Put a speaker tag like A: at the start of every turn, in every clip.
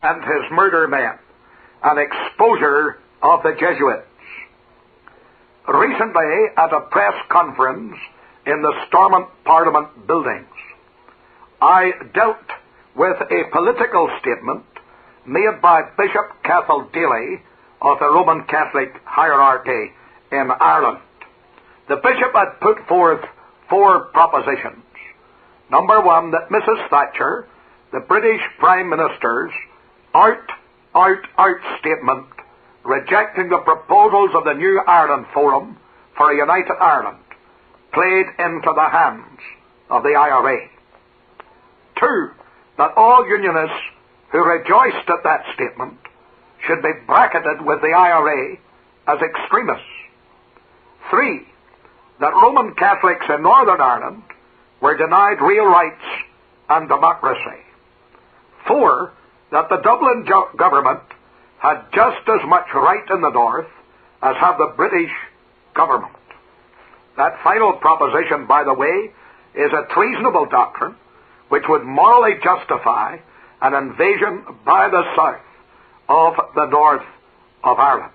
A: and his murder men, an exposure of the Jesuits. Recently, at a press conference in the Stormont Parliament buildings, I dealt with a political statement made by Bishop Cathal Daly of the Roman Catholic hierarchy in Ireland. The bishop had put forth 4 propositions. Number 1, that Mrs. Thatcher, the British Prime Minister's out statement rejecting the proposals of the New Ireland Forum for a United Ireland played into the hands of the IRA. 2, that all Unionists who rejoiced at that statement should be bracketed with the IRA as extremists. 3, that Roman Catholics in Northern Ireland were denied real rights and democracy. 4, that the Dublin government had just as much right in the North as had the British government. That final proposition, by the way, is a treasonable doctrine which would morally justify an invasion by the South of the North of Ireland.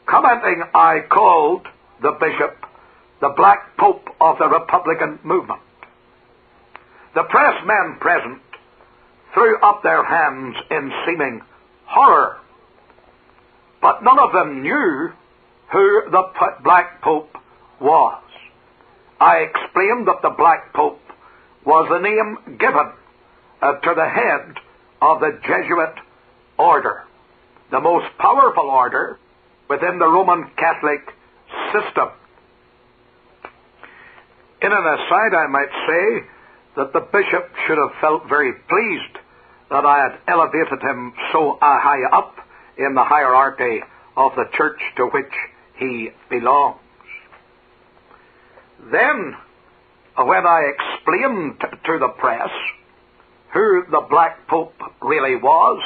A: Commenting, I called the bishop the Black Pope of the Republican movement. The pressmen present threw up their hands in seeming horror, but none of them knew who the Black Pope was. I explained that the Black Pope was the name given to the head of the Jesuit order, the most powerful order within the Roman Catholic system. In an aside, I might say that the bishop should have felt very pleased that I had elevated him so high up in the hierarchy of the church to which he belongs. Then, when I explained to the press who the Black Pope really was,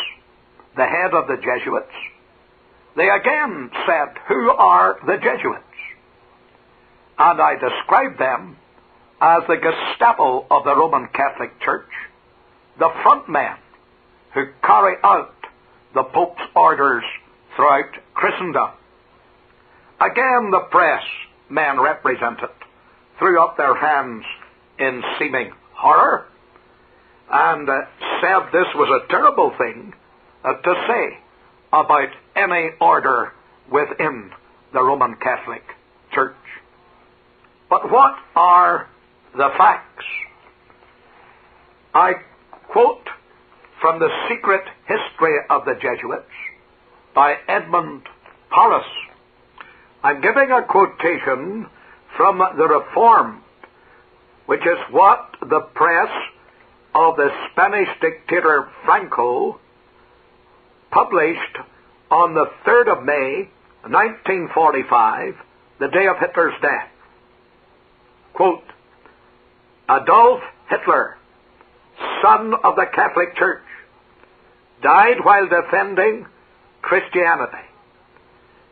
A: the head of the Jesuits, they again said, "Who are the Jesuits?" And I described them as the Gestapo of the Roman Catholic Church, the front men who carry out the Pope's orders throughout Christendom. Again, the press men represented threw up their hands in seeming horror and said this was a terrible thing to say about any order within the Roman Catholic Church. But what are the facts? I quote from The Secret History of the Jesuits by Edmund Paris. I'm giving a quotation from the Reformed, which is what the press of the Spanish dictator Franco published on the 3rd of May, 1945, the day of Hitler's death. Quote, Adolf Hitler, son of the Catholic Church, died while defending Christianity.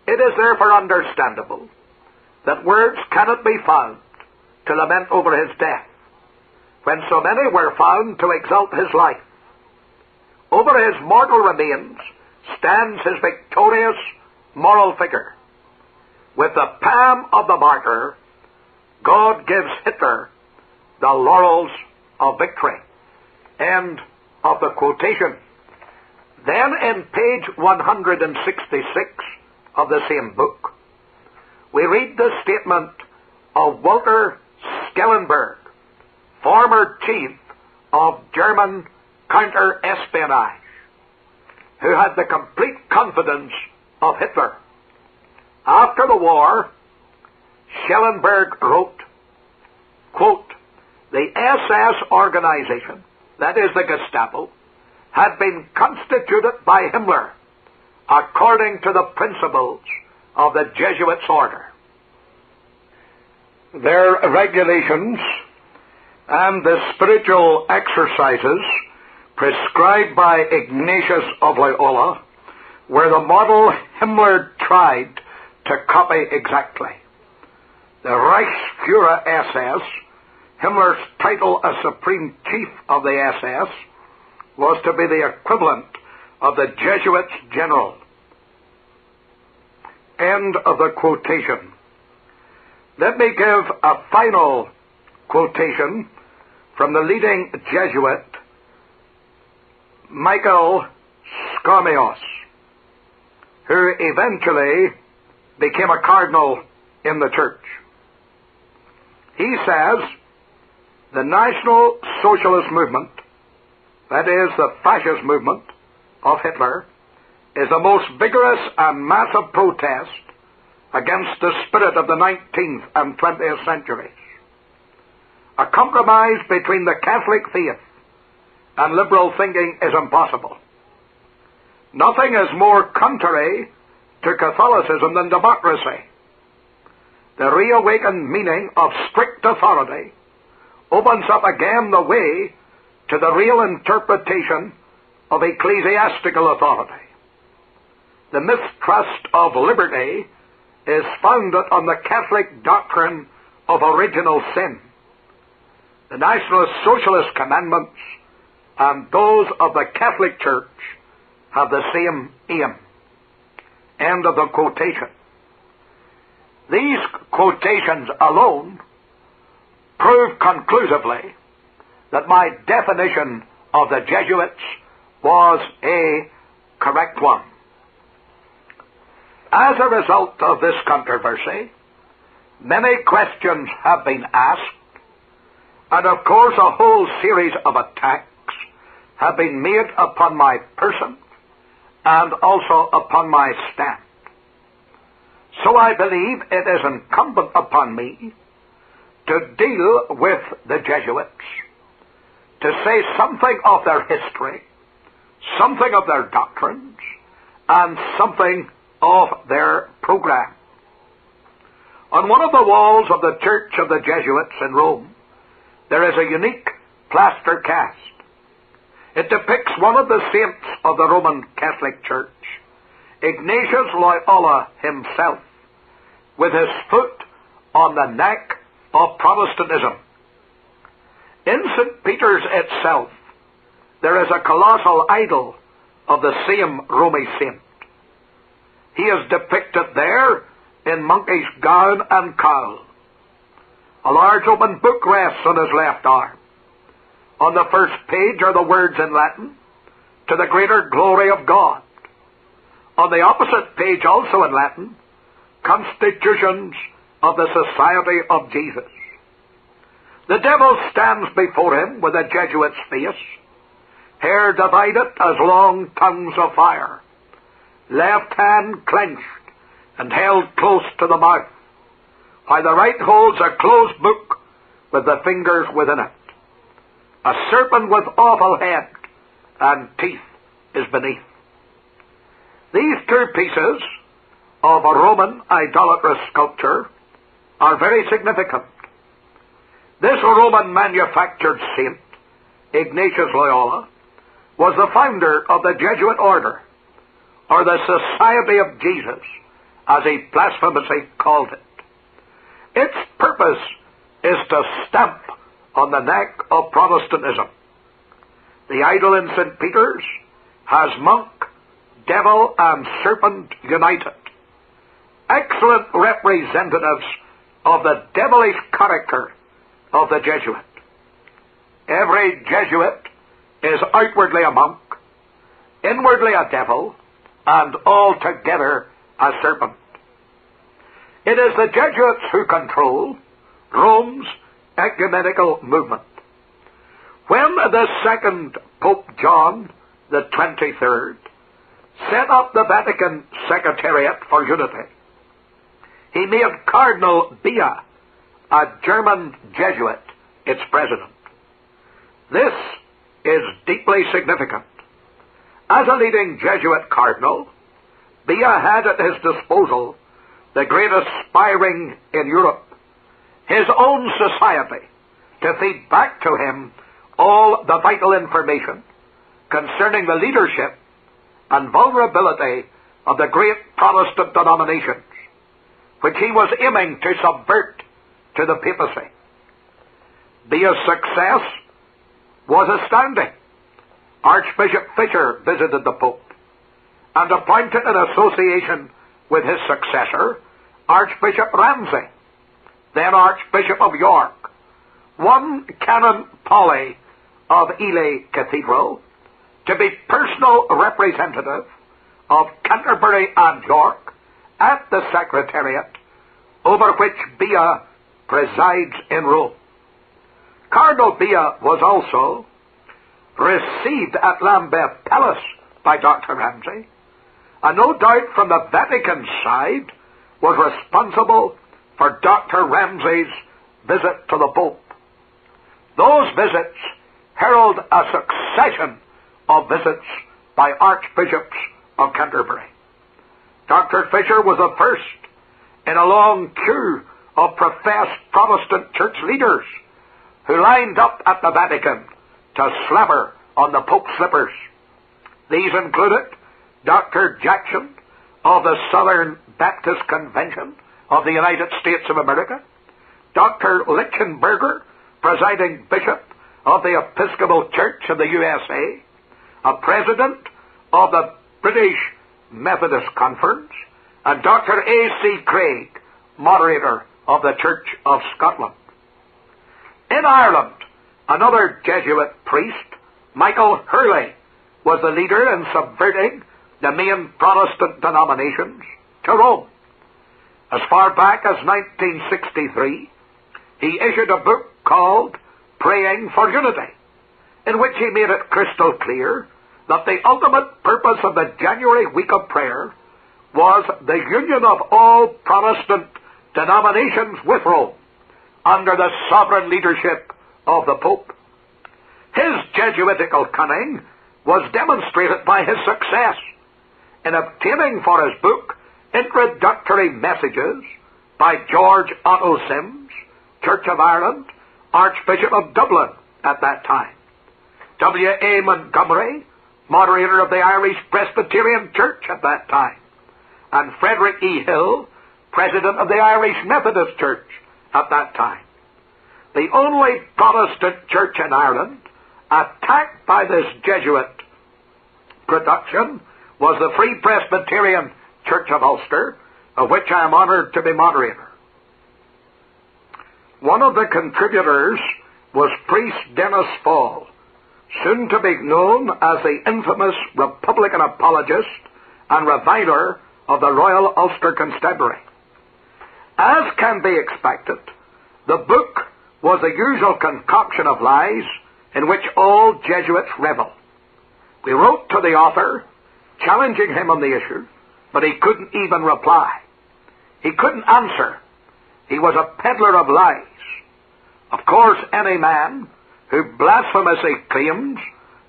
A: It is therefore understandable that words cannot be found to lament over his death, when so many were found to exalt his life. Over his mortal remains stands his victorious moral figure. With the palm of the martyr, God gives Hitler the laurels of victory. End of the quotation. Then in page 166 of the same book, we read the statement of Walter Schellenberg, former chief of German counter-espionage, who had the complete confidence of Hitler. After the war, Schellenberg wrote, quote, the SS organization, that is the Gestapo, had been constituted by Himmler according to the principles of the Jesuits' order. Their regulations and the spiritual exercises prescribed by Ignatius of Loyola were the model Himmler tried to copy exactly. The Reichsfuhrer SS, Himmler's title as Supreme Chief of the SS, was to be the equivalent of the Jesuits general. End of the quotation. Let me give a final quotation from the leading Jesuit, Michael Scormios, who eventually became a cardinal in the church. He says, the National Socialist movement, that is, the fascist movement of Hitler, is the most vigorous and massive protest against the spirit of the 19th and 20th centuries. A compromise between the Catholic faith and liberal thinking is impossible. Nothing is more contrary to Catholicism than democracy. The reawakened meaning of strict authority opens up again the way to the real interpretation of ecclesiastical authority. The mistrust of liberty is founded on the Catholic doctrine of original sin. The National Socialist commandments and those of the Catholic Church have the same aim. End of the quotation. These quotations alone prove conclusively that my definition of the Jesuits was a correct one. As a result of this controversy, many questions have been asked, and of course a whole series of attacks have been made upon my person and also upon my stand. So I believe it is incumbent upon me to deal with the Jesuits, to say something of their history, something of their doctrines, and something of their program. On one of the walls of the Church of the Jesuits in Rome, there is a unique plaster cast. It depicts one of the saints of the Roman Catholic Church, Ignatius Loyola himself, with his foot on the neck of Protestantism. In St. Peter's itself, there is a colossal idol of the same Roman saint. He is depicted there in monkey's gown and cowl. A large open book rests on his left arm. On the first page are the words in Latin, "To the greater glory of God." On the opposite page, also in Latin, "Constitutions of the Society of Jesus." The devil stands before him with a Jesuit's face, hair divided as long tongues of fire, left hand clenched and held close to the mouth, while the right holds a closed book with the fingers within it. A serpent with awful head and teeth is beneath. These two pieces of a Roman idolatrous sculpture are very significant. This Roman manufactured saint, Ignatius Loyola, was the founder of the Jesuit order, or the Society of Jesus, as he blasphemously called it. Its purpose is to stamp on the neck of Protestantism. The idol in St. Peter's has monk, devil, and serpent united, excellent representatives of the devilish character of the Jesuit. Every Jesuit is outwardly a monk, inwardly a devil, and altogether a serpent. It is the Jesuits who control Rome's ecumenical movement. When the second Pope John the 23rd set up the Vatican Secretariat for Unity, he made Cardinal Biya, a German Jesuit, its president. This is deeply significant. As a leading Jesuit cardinal, Biya had at his disposal the greatest spy ring in Europe, his own society, to feed back to him all the vital information concerning the leadership and vulnerability of the great Protestant denominations, which he was aiming to subvert to the papacy. Biya's success was astounding. Archbishop Fisher visited the Pope and appointed an association with his successor, Archbishop Ramsay, then Archbishop of York, one Canon Polly of Ely Cathedral, to be personal representative of Canterbury and York at the Secretariat, over which Bia presides in Rome. Cardinal Bia was also received at Lambeth Palace by Dr. Ramsay, and no doubt from the Vatican side was responsible for Dr. Ramsay's visit to the Pope. Those visits herald a succession of visits by archbishops of Canterbury. Dr. Fisher was the first in a long queue of professed Protestant church leaders who lined up at the Vatican to slobber on the Pope's slippers. These included Dr. Jackson of the Southern Baptist Convention of the United States of America, Dr. Lichtenberger, presiding bishop of the Episcopal Church of the USA, a president of the British Methodist Conference, and Dr. A.C. Craig, moderator of the Church of Scotland. In Ireland, another Jesuit priest, Michael Hurley, was the leader in subverting the main Protestant denominations to Rome. As far back as 1963, he issued a book called Praying for Unity, in which he made it crystal clear that the ultimate purpose of the January week of prayer was the union of all Protestant denominations with Rome under the sovereign leadership of the Pope. His Jesuitical cunning was demonstrated by his success in obtaining for his book introductory messages by George Otto Sims, Church of Ireland, Archbishop of Dublin at that time, W. A. Montgomery, moderator of the Irish Presbyterian Church at that time, and Frederick E. Hill, president of the Irish Methodist Church at that time. The only Protestant church in Ireland attacked by this Jesuit production was the Free Presbyterian Church of Ulster, of which I am honored to be moderator. One of the contributors was priest Dennis Fall, soon to be known as the infamous Republican apologist and reviler of the Royal Ulster Constabulary. As can be expected, the book was the usual concoction of lies in which all Jesuits revel. We wrote to the author, challenging him on the issue, but he couldn't even reply. He couldn't answer. He was a peddler of lies. Of course, any man who blasphemously claims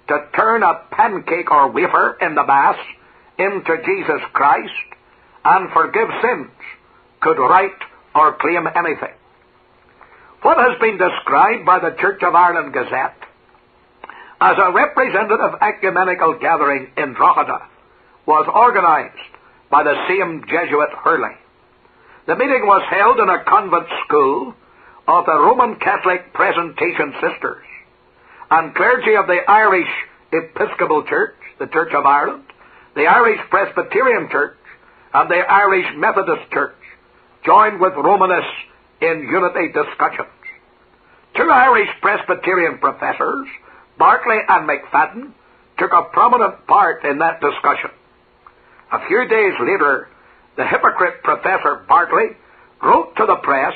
A: to turn a pancake or wafer in the Mass into Jesus Christ and forgive sins could write or claim anything. What has been described by the Church of Ireland Gazette as a representative ecumenical gathering in Drogheda was organized by the same Jesuit Hurley. The meeting was held in a convent school of the Roman Catholic Presentation Sisters and clergy of the Irish Episcopal Church, the Church of Ireland, the Irish Presbyterian Church, and the Irish Methodist Church joined with Romanists in unity discussions. Two Irish Presbyterian professors, Barclay and McFadden, took a prominent part in that discussion. A few days later, the hypocrite Professor Barclay wrote to the press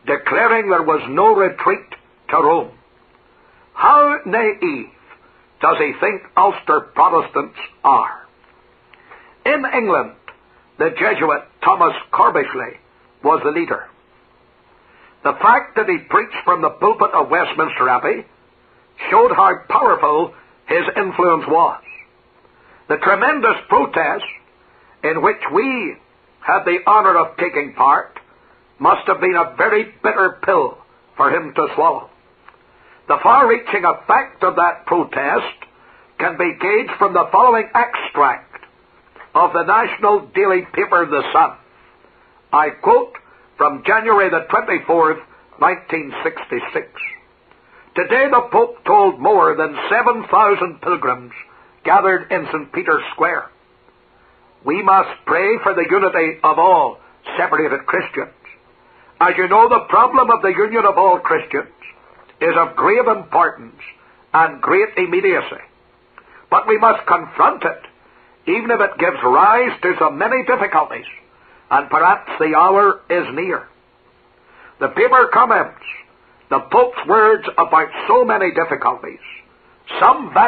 A: declaring there was no retreat to Rome. How naive does he think Ulster Protestants are? In England, the Jesuit Thomas Corbishley was the leader. The fact that he preached from the pulpit of Westminster Abbey showed how powerful his influence was. The tremendous protest in which we had the honor of taking part must have been a very bitter pill for him to swallow. The far-reaching effect of that protest can be gauged from the following extract of the national daily paper, The Sun. I quote from January the 24th, 1966. Today the Pope told more than 7,000 pilgrims gathered in St. Peter's Square. We must pray for the unity of all separated Christians. As you know, the problem of the union of all Christians is of grave importance and great immediacy. But we must confront it, even if it gives rise to so many difficulties, and perhaps the hour is near. The paper comments the Pope's words about so many difficulties. Some Vatican